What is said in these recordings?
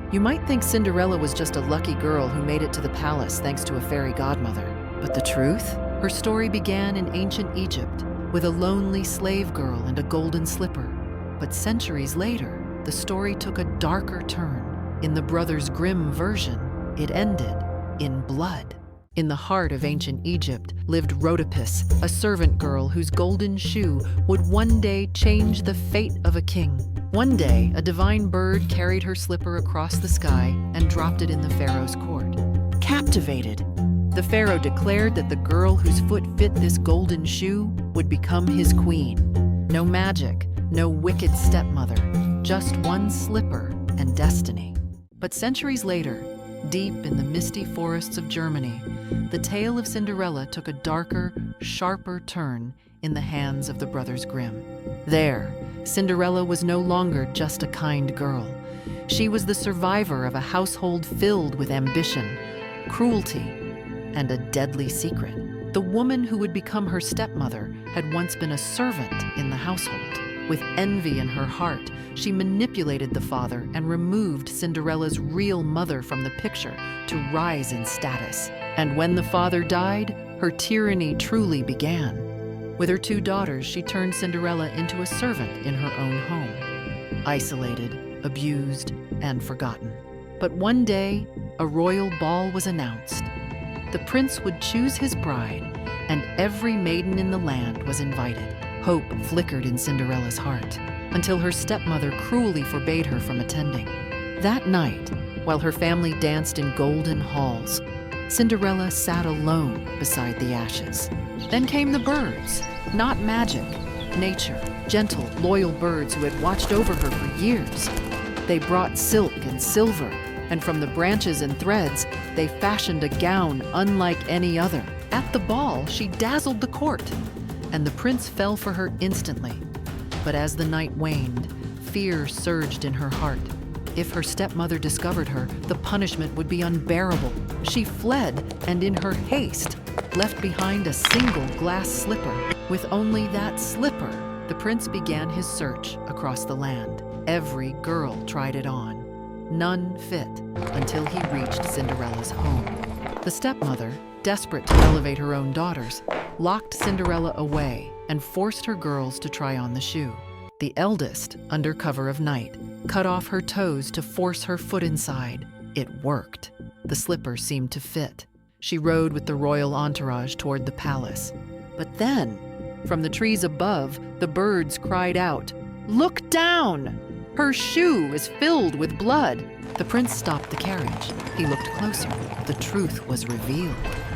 You might think Cinderella was just a lucky girl who made it to the palace thanks to a fairy godmother. But the truth? Her story began in ancient Egypt with a lonely slave girl and a golden slipper. But centuries later, the story took a darker turn. In the brothers Grimm version, it ended in blood. In the heart of ancient Egypt lived Rhodopis, a servant girl whose golden shoe would one day change the fate of a king. One day, a divine bird carried her slipper across the sky and dropped it in the pharaoh's court. Captivated, the pharaoh declared that the girl whose foot fit this golden shoe would become his queen. No magic, no wicked stepmother, just one slipper and destiny. But centuries later, deep in the misty forests of Germany, the tale of Cinderella took a darker, sharper turn in the hands of the brothers Grimm. There, Cinderella was no longer just a kind girl. She was the survivor of a household filled with ambition, cruelty, and a deadly secret. The woman who would become her stepmother had once been a servant in the household. With envy in her heart, she manipulated the father and removed Cinderella's real mother from the picture to rise in status. And when the father died, her tyranny truly began. With her 2 daughters, she turned Cinderella into a servant in her own home, isolated, abused, and forgotten. But one day, a royal ball was announced. The prince would choose his bride, and every maiden in the land was invited. Hope flickered in Cinderella's heart until her stepmother cruelly forbade her from attending. That night, while her family danced in golden halls, Cinderella sat alone beside the ashes. Then came the birds, not magic, nature, gentle, loyal birds who had watched over her for years. They brought silk and silver, and from the branches and threads, they fashioned a gown unlike any other. At the ball, she dazzled the court, and the prince fell for her instantly. But as the night waned, fear surged in her heart. If her stepmother discovered her, the punishment would be unbearable. She fled, and in her haste, left behind a single glass slipper. With only that slipper, the prince began his search across the land. Every girl tried it on. None fit until he reached Cinderella's home. The stepmother, desperate to elevate her own daughters, locked Cinderella away and forced her girls to try on the shoe. The eldest, under cover of night, cut off her toes to force her foot inside. It worked. The slipper seemed to fit. She rode with the royal entourage toward the palace. But then, from the trees above, the birds cried out, "Look down! Her shoe is filled with blood." The prince stopped the carriage. He looked closer. The truth was revealed.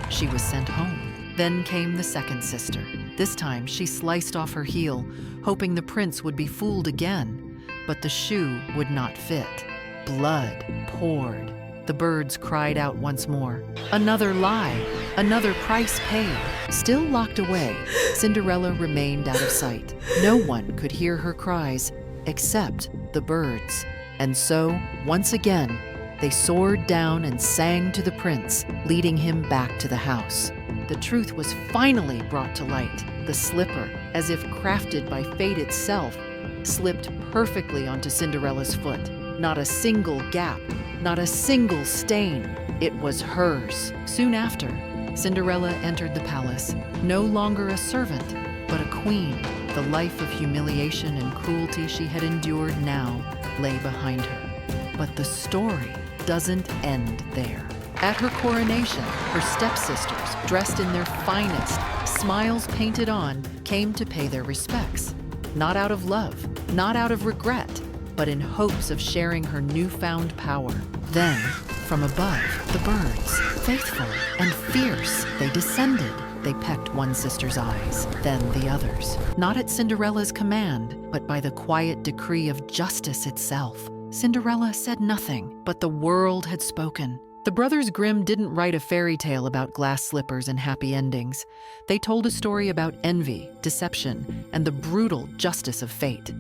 She was sent home. Then came the second sister. This time, she sliced off her heel, hoping the prince would be fooled again. But the shoe would not fit. Blood poured. The birds cried out once more. Another lie, another price paid. Still locked away, Cinderella remained out of sight. No one could hear her cries, except the birds. And so, once again, they soared down and sang to the prince, leading him back to the house. The truth was finally brought to light. The slipper, as if crafted by fate itself, slipped perfectly onto Cinderella's foot. Not a single gap, not a single stain. It was hers. Soon after, Cinderella entered the palace, no longer a servant, but a queen. The life of humiliation and cruelty she had endured now lay behind her. But the story doesn't end there. At her coronation, her stepsisters, dressed in their finest, smiles painted on, came to pay their respects. Not out of love, not out of regret, but in hopes of sharing her newfound power. Then, from above, the birds, faithful and fierce, they descended. They pecked one sister's eyes, then the other's. Not at Cinderella's command, but by the quiet decree of justice itself. Cinderella said nothing, but the world had spoken. The brothers Grimm didn't write a fairy tale about glass slippers and happy endings. They told a story about envy, deception, and the brutal justice of fate.